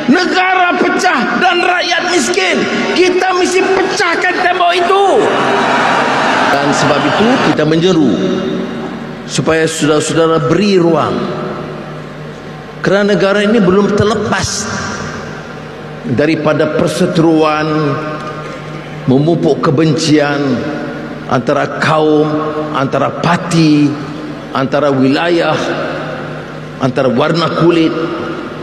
Negara pecah dan rakyat miskin. Kita mesti pecahkan tembok itu. Dan sebab itu kita menyeru supaya saudara-saudara beri ruang, kerana negara ini belum terlepas daripada perseteruan, memupuk kebencian antara kaum, antara parti, antara wilayah, antara warna kulit,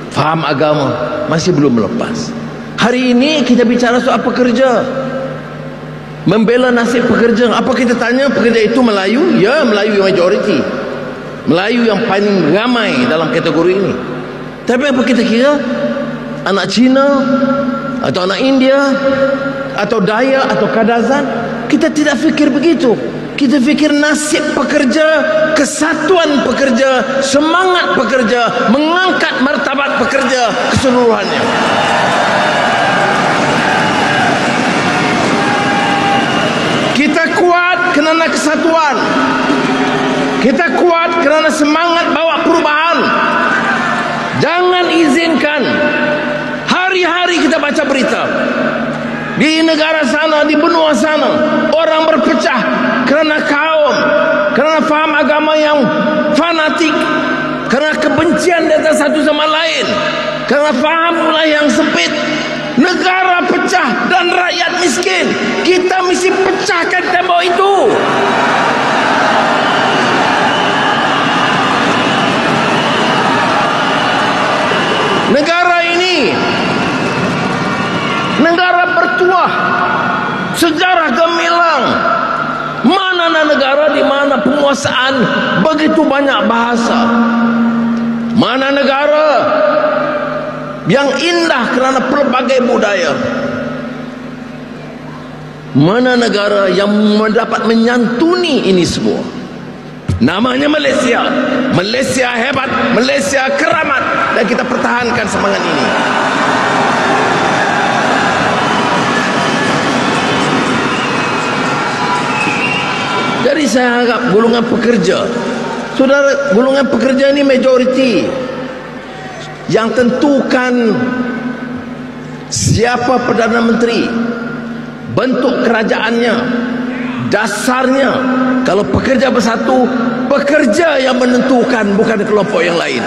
faham agama. Masih belum melepas. Hari ini kita bicara soal pekerja, membela nasib pekerja. Apa kita tanya pekerja itu Melayu? Ya, Melayu yang majoriti, Melayu yang paling ramai dalam kategori ini. Tapi apa kita kira anak Cina atau anak India atau Dayak atau Kadazan? Kita tidak fikir begitu. Kita fikir nasib pekerja, kesatuan pekerja, semangat pekerja, mengangkat martabat pekerja keseluruhannya. Kita kuat kerana kesatuan. Kita kuat kerana semangat bawa perubahan. Jangan izinkan hari-hari kita baca berita di negara sana, di benua sana, orang berpecah kerana kaum, kerana faham agama yang fanatik, kerana kebencian di antara satu sama lain, kerana faham wilayah yang sempit. Negara pecah dan rakyat miskin. Kita mesti pecahkan tembok itu. Negara ini negara bertuah, sejarah gemilang. Mana negara di mana penguasaan begitu banyak bahasa? Mana negara yang indah kerana pelbagai budaya? Mana negara yang mendapat menyantuni ini semua? Namanya Malaysia. Malaysia hebat, Malaysia keramat, dan kita pertahankan semangat ini. Jadi saya harap golongan pekerja, saudara, golongan pekerja ini majoriti. Yang tentukan siapa Perdana Menteri, bentuk kerajaannya, dasarnya. Kalau pekerja bersatu, pekerja yang menentukan, bukan kelompok yang lain.